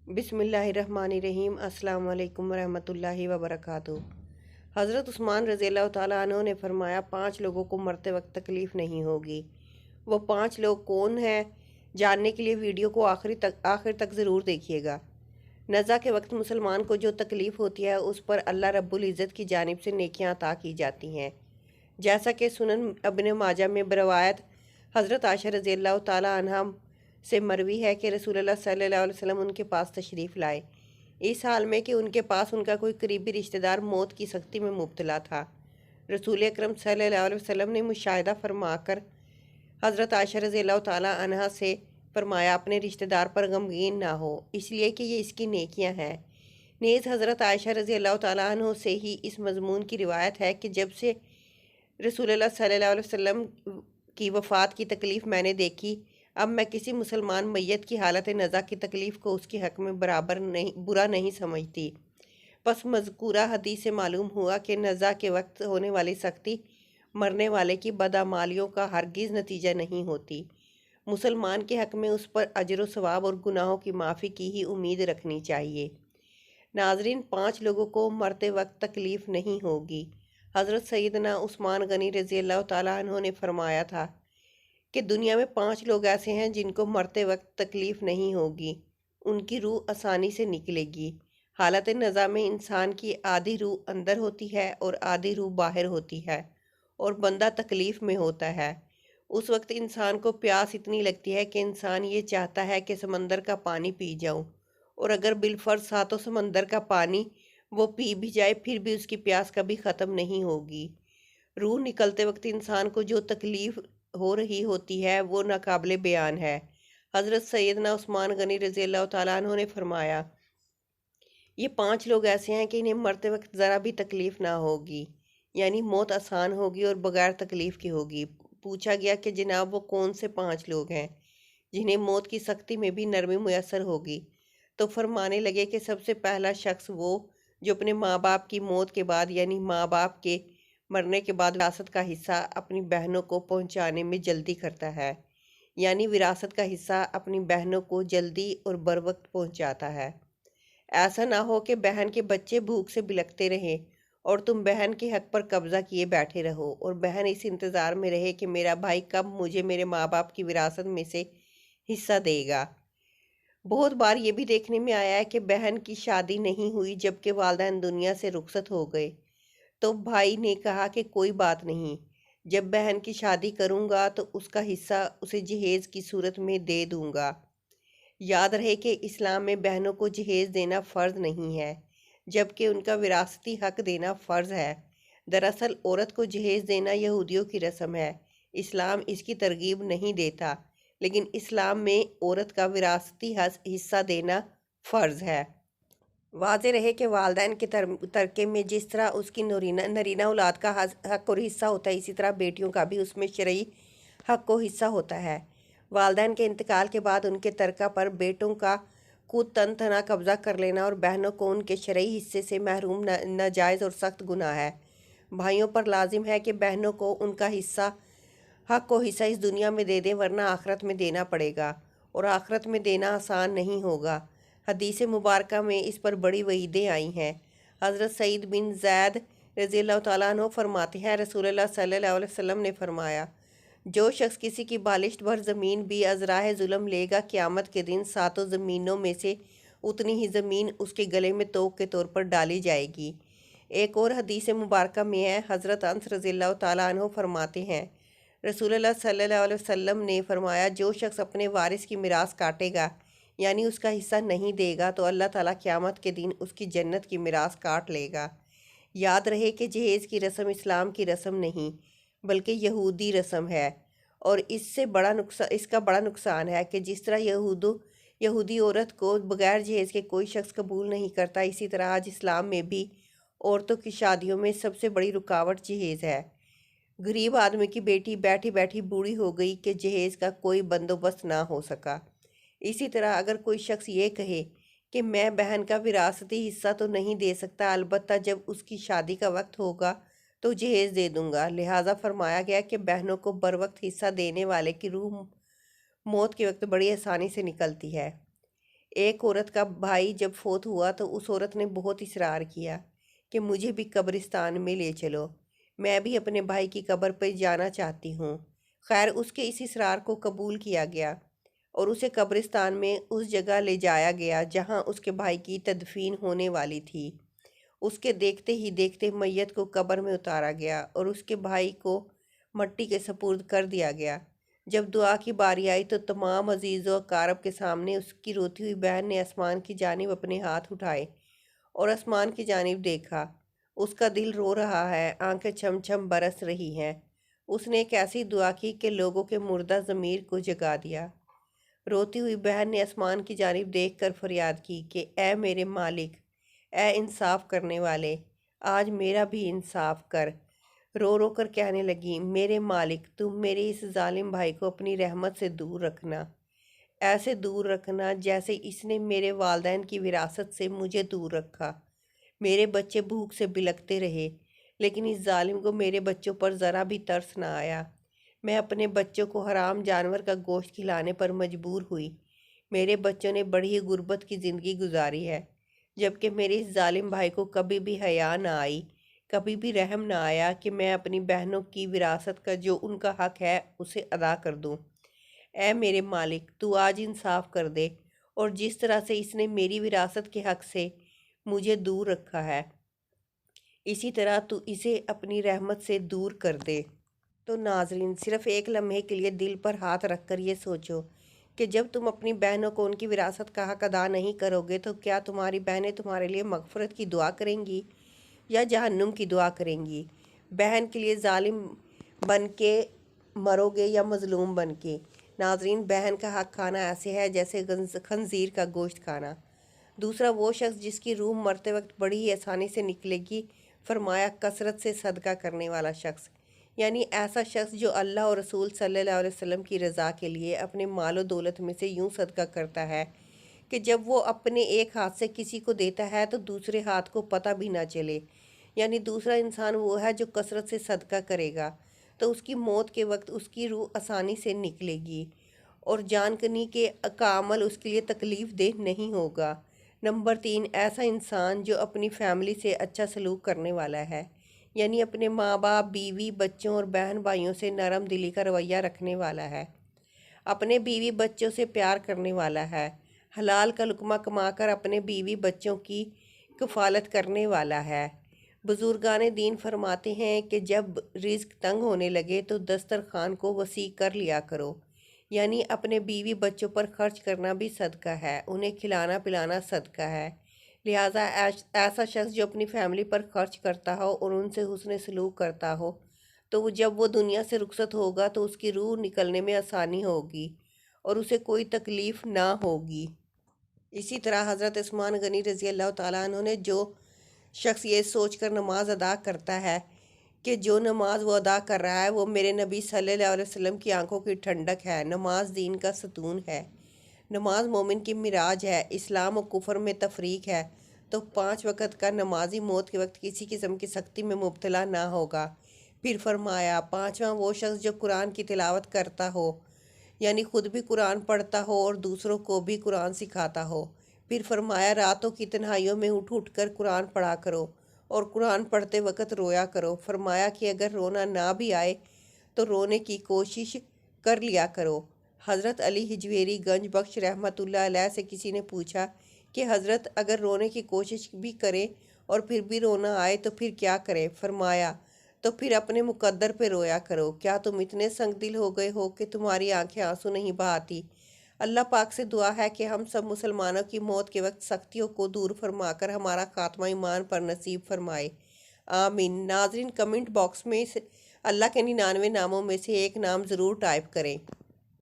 बिस्मिल्लाहिर्रहमानिर्रहीम। अस्सलाम वालेकुम रहमतुल्लाहि व बरकातुहू। हज़रत उस्मान रज़ी अल्लाह तआला अन्हु ने फरमाया, 5 लोगों को मरते वक्त तकलीफ़ नहीं होगी। वो 5 लोग कौन हैं, जानने के लिए वीडियो को आखिर तक ज़रूर देखिएगा। नज़ा के वक्त मुसलमान को जो तकलीफ़ होती है उस पर अल्लाह रब्बुल इज़्ज़त की जानिब से नेकियां अता की जाती हैं। जैसा कि सुनन इब्न माजा में बरवायत हज़रत आयशा रज़ी अल्लाह तआला अन्हा से मरवी है कि रसूलुल्लाह सल्लल्लाहु अलैहि वसल्लम उनके पास तशरीफ़ लाए, इस हाल में कि उनके पास उनका कोई करीबी रिश्तेदार मौत की सख्ती में मुब्तला था। रसूल अकरम सल्लल्लाहु अलैहि वसल्लम ने मुशाहिदा फरमाकर हज़रत आयशा रज़ी अल्लाह तआला अन्हा से फरमाया, अपने रिश्तेदार पर गमगीन ना हो, इसलिए कि ये इसकी नेकियां हैं। नेज़ हज़रत आयशा रज़ी अल्लाह तआला अन्हा से ही इस मज़मून की रिवायत है कि जब से रसूलुल्लाह सल्लल्लाहु अलैहि वसल्लम की वफ़ात की तकलीफ़ मैंने देखी, अब मैं किसी मुसलमान मैयत की हालत नज़ा की तकलीफ़ को उसके हक़ में बुरा नहीं समझती। बस मज़कूरा हदीस से मालूम हुआ कि नज़ा के वक्त होने वाली सख्ती मरने वाले की बदअमालियों का हरगिज़ नतीजा नहीं होती। मुसलमान के हक़ में उस पर अजर व सवाब और गुनाहों की माफ़ी की ही उम्मीद रखनी चाहिए। नाज़रीन, 5 लोगों को मरते वक्त तकलीफ़ नहीं होगी। हज़रत सैयदना उस्मान गनी रज़ी अल्लाह तआला अन्हु ने फरमाया था कि दुनिया में 5 लोग ऐसे हैं जिनको मरते वक्त तकलीफ़ नहीं होगी। उनकी रूह आसानी से निकलेगी। हालत नज़ा में इंसान की आधी रूह अंदर होती है और आधी रूह बाहर होती है और बंदा तकलीफ़ में होता है। उस वक्त इंसान को प्यास इतनी लगती है कि इंसान ये चाहता है कि समंदर का पानी पी जाऊं, और अगर बिलफर्ज सातों समंदर का पानी वो पी भी जाए फिर भी उसकी प्यास कभी ख़त्म नहीं होगी। रूह निकलते वक्त इंसान को जो तकलीफ़ हो रही होती है वो नाकाबिले बयान है। हज़रत सैयदना उस्मान गनी रज़ी अल्लाह तआला अन्हु ने फरमाया, ये 5 लोग ऐसे हैं कि इन्हें मरते वक्त ज़रा भी तकलीफ़ ना होगी, यानी मौत आसान होगी और बगैर तकलीफ़ की होगी। पूछा गया कि जनाब वो कौन से 5 लोग हैं जिन्हें मौत की सख्ती में भी नरमी मुयस्सर होगी? तो फरमाने लगे कि सबसे पहला शख्स वो जो अपने माँ बाप की मौत के बाद, यानी माँ बाप के मरने के बाद विरासत का हिस्सा अपनी बहनों को पहुंचाने में जल्दी करता है, यानी विरासत का हिस्सा अपनी बहनों को जल्दी और बर वक्त पहुंचाता है। ऐसा ना हो कि बहन के बच्चे भूख से बिलखते रहें और तुम बहन के हक पर कब्जा किए बैठे रहो और बहन इस इंतज़ार में रहे कि मेरा भाई कब मुझे मेरे माँ बाप की विरासत में से हिस्सा देगा। बहुत बार ये भी देखने में आया है कि बहन की शादी नहीं हुई जबकि वालिदैन दुनिया से रुखसत हो गए, तो भाई ने कहा कि कोई बात नहीं, जब बहन की शादी करूंगा तो उसका हिस्सा उसे जहेज की सूरत में दे दूंगा। याद रहे कि इस्लाम में बहनों को जहेज देना फ़र्ज नहीं है, जबकि उनका विरासती हक देना फ़र्ज है। दरअसल औरत को जहेज देना यहूदियों की रस्म है। इस्लाम इसकी तरगीब नहीं देता, लेकिन इस्लाम में औरत का विरासती हिस्सा देना फ़र्ज है। वाज़े रहे कि वालिदैन के तरके में जिस तरह उसकी नरीना औलाद का हक और हिस्सा होता है, इसी तरह बेटियों का भी उसमें शरई हक और हिस्सा होता है। वालिदैन के इंतकाल के बाद उनके तरका पर बेटों का खुद तन तना कब्जा कर लेना और बहनों को उनके शरई हिस्से से महरूम नाजायज़ और सख्त गुनाह है। भाइयों पर लाजिम है कि बहनों को उनका हक और हिस्सा इस दुनिया में दे दें, वरना आखिरत में देना पड़ेगा और आखिरत में देना आसान नहीं होगा। हदीस मुबारका में इस पर बड़ी वईदें आई हैं। हज़रत सईद बिन ज़ैद रज़ी अल्लाह तआला अन्हु फरमाते हैं, रसूलुल्लाह सल्लल्लाहु अलैहि वसल्लम ने फरमाया, जो शख्स किसी की बालिश्त भर ज़मीन भी अज़राह ज़ुल्म लेगा, क़यामत के दिन 7 ज़मीनों में से उतनी ही ज़मीन उसके गले में तोक के तौर पर डाली जाएगी। एक और हदीस मुबारका में है, हज़रत अनस रज़ी अल्लाह तआला अन्हु फरमाते हैं, रसूलुल्लाह सल्लल्लाहु अलैहि वसल्लम ने फरमाया, जो शख्स अपने वारिस की मिरास काटेगा, यानी उसका हिस्सा नहीं देगा, तो अल्लाह ताला क़यामत के दिन उसकी जन्नत की मिरास काट लेगा। याद रहे कि जहेज़ की रस्म इस्लाम की रस्म नहीं बल्कि यहूदी रस्म है, और इसका बड़ा नुकसान है कि जिस तरह यहूदी औरत को बगैर जहेज़ के कोई शख्स कबूल नहीं करता, इसी तरह आज इस्लाम में भी औरतों की शादियों में सबसे बड़ी रुकावट जहेज़ है। गरीब आदमी की बेटी बैठी बैठी बूढ़ी हो गई कि जहेज़ का कोई बंदोबस्त ना हो सका। इसी तरह अगर कोई शख्स ये कहे कि मैं बहन का विरासती हिस्सा तो नहीं दे सकता, अलबत्ता जब उसकी शादी का वक्त होगा तो जहेज़ दे दूंगा, लिहाजा फरमाया गया कि बहनों को बर वक्त हिस्सा देने वाले की रूह मौत के वक्त बड़ी आसानी से निकलती है। ایک عورت کا بھائی جب فوت ہوا تو اس عورت نے بہت اصرار کیا کہ مجھے بھی قبرستان میں لے چلو، میں بھی اپنے بھائی کی قبر پہ جانا چاہتی ہوں۔ خیر اس کے اس اصرار کو قبول کیا گیا اور اسے قبرستان میں اس جگہ لے جایا گیا جہاں اس کے بھائی کی تدفین ہونے والی تھی۔ اس کے دیکھتے ہی دیکھتے میت کو قبر میں اتارا گیا اور اس کے بھائی کو مٹی کے سپرد کر دیا گیا۔ جب دعا کی باری آئی تو تمام عزیز و اقارب کے سامنے اس کی روتی ہوئی بہن نے آسمان کی جانب اپنے ہاتھ اٹھائے اور آسمان کی جانب دیکھا۔ اس کا دل رو رہا ہے، آنکھیں چھم چھم برس رہی ہیں۔ اس نے ایک ایسی دعا کی کہ لوگوں کے مردہ ضمیر کو جگا دیا۔ روتی ہوئی بہن نے آسمان کی جانب دیکھ کر فریاد کی کہ اے میرے مالک، اے انصاف کرنے والے، آج میرا بھی انصاف کر۔ رو رو کر کہنے لگی، میرے مالک تم میرے اس ظالم بھائی کو اپنی رحمت سے دور رکھنا، ایسے دور رکھنا جیسے اس نے میرے والدین کی وراثت سے مجھے دور رکھا۔ میرے بچے بھوک سے بلکتے رہے لیکن اس ظالم کو میرے بچوں پر ذرا بھی ترس نہ آیا۔ میں اپنے بچوں کو حرام جانور کا گوشت کھلانے پر مجبور ہوئی۔ میرے بچوں نے بڑی غربت کی زندگی گزاری ہے، جبکہ میرے اس ظالم بھائی کو کبھی بھی حیا نہ آئی، کبھی بھی رحم نہ آیا کہ میں اپنی بہنوں کی وراثت کا جو ان کا حق ہے اسے ادا کر دوں۔ اے میرے مالک تو آج انصاف کر دے اور جس طرح سے اس نے میری وراثت کے حق سے مجھے دور رکھا ہے اسی طرح تو اسے اپنی رحمت سے دور کر دے۔ تو ناظرین صرف ایک لمحے کے لیے دل پر ہاتھ رکھ کر یہ سوچو کہ جب تم اپنی بہنوں کو ان کی وراثت کا حق ادا نہیں کرو گے تو کیا تمہاری بہنیں تمہارے لیے مغفرت کی دعا کریں گی یا جہنم کی دعا کریں گی؟ بہن کے لیے ظالم بن کے مرو گے یا مظلوم بن کے؟ ناظرین بہن کا حق کھانا ایسے ہے جیسے خنزیر کا گوشت کھانا۔ دوسرا وہ شخص جس کی روح مرتے وقت بڑی ہی آسانی سے نکلے گی، فرمایا کثرت سے صدقہ کرنے والا شخص، یعنی ایسا شخص جو اللہ اور رسول صلی اللہ علیہ وسلم کی رضا کے لیے اپنے مال و دولت میں سے یوں صدقہ کرتا ہے کہ جب وہ اپنے ایک ہاتھ سے کسی کو دیتا ہے تو دوسرے ہاتھ کو پتہ بھی نہ چلے۔ یعنی دوسرا انسان وہ ہے جو کثرت سے صدقہ کرے گا تو اس کی موت کے وقت اس کی روح آسانی سے نکلے گی اور جان کنی کے کا عمل اس کے لیے تکلیف دہ نہیں ہوگا۔ نمبر 3، ایسا انسان جو اپنی فیملی سے اچھا سلوک کرنے والا ہے، یعنی اپنے ماں باپ، بیوی، بچوں اور بہن بھائیوں سے نرم دلی کا رویہ رکھنے والا ہے، اپنے بیوی بچوں سے پیار کرنے والا ہے، حلال کا لقمہ کما کر اپنے بیوی بچوں کی کفالت کرنے والا ہے۔ بزرگان دین فرماتے ہیں کہ جب رزق تنگ ہونے لگے تو دسترخوان کو وسیع کر لیا کرو، یعنی اپنے بیوی بچوں پر خرچ کرنا بھی صدقہ ہے، انہیں کھلانا پلانا صدقہ ہے۔ لہٰذا ایسا شخص جو اپنی فیملی پر خرچ کرتا ہو اور ان سے حسن سلوک کرتا ہو تو جب وہ دنیا سے رخصت ہوگا تو اس کی روح نکلنے میں آسانی ہوگی اور اسے کوئی تکلیف نہ ہوگی۔ اسی طرح حضرت عثمان غنی رضی اللہ تعالیٰ عنہ نے جو شخص یہ سوچ کر نماز ادا کرتا ہے کہ جو نماز وہ ادا کر رہا ہے وہ میرے نبی صلی اللہ علیہ وسلم کی آنکھوں کی ٹھنڈک ہے، نماز دین کا ستون ہے، نماز مومن کی معراج ہے، اسلام و کفر میں تفریق ہے، تو 5 وقت کا نمازی موت کے وقت کسی قسم کی سختی میں مبتلا نہ ہوگا۔ پھر فرمایا 5واں وہ شخص جو قرآن کی تلاوت کرتا ہو، یعنی خود بھی قرآن پڑھتا ہو اور دوسروں کو بھی قرآن سکھاتا ہو۔ پھر فرمایا راتوں کی تنہائیوں میں اٹھ اٹھ کر قرآن پڑھا کرو اور قرآن پڑھتے وقت رویا کرو۔ فرمایا کہ اگر رونا نہ بھی آئے تو رونے کی کوشش کر لیا کرو۔ حضرت علی ہجویری گنج بخش رحمۃ اللہ علیہ سے کسی نے پوچھا کہ حضرت اگر رونے کی کوشش بھی کرے اور پھر بھی رونا آئے تو پھر کیا کرے؟ فرمایا تو پھر اپنے مقدر پہ رویا کرو۔ کیا تم اتنے سنگ دل ہو گئے ہو کہ تمہاری آنکھیں آنسو نہیں بہاتی؟ اللہ پاک سے دعا ہے کہ ہم سب مسلمانوں کی موت کے وقت سختیوں کو دور فرما کر ہمارا خاتمہ ایمان پر نصیب فرمائے، آمین۔ ناظرین کمنٹ باکس میں اللہ کے 99 ناموں میں سے ایک نام ضرور ٹائپ کریں۔